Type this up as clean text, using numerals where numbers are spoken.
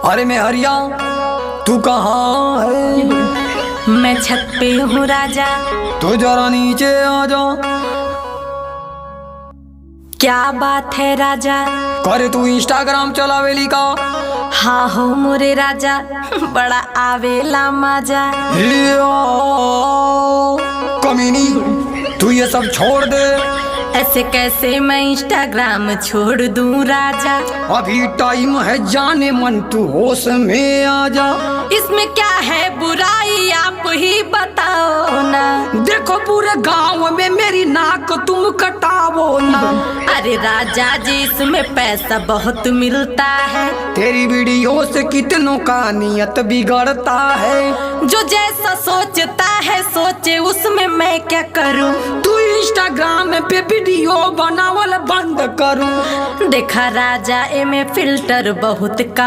अरे मैं हरिया, तू कहाँ है? मैं छत पे हूँ राजा। तो जरा नीचे आ जा। क्या बात है राजा? करे तू इंस्टाग्राम चलावेली का? हाँ हो मोरे राजा, बड़ा आवेला मजा। कमीनी, तू ये सब छोड़ दे। ऐसे कैसे मैं इंस्टाग्राम छोड़ दूं राजा? अभी टाइम है जाने मन, तू होश में आ जा। इसमें क्या है बुराई, आप ही बताओ ना। देखो पूरे गांव में मेरी नाक तुम कटावो ना। अरे राजा जी, इसमें पैसा बहुत मिलता है। तेरी वीडियो से कितनों का नियत बिगड़ता है। जो जैसा सोचता है सोचे, उसमें मैं क्या करूं? तू इंस्टाग्राम पे वीडियो बनावल बंद करूं। देखा राजा, एमे फिल्टर बहुत कम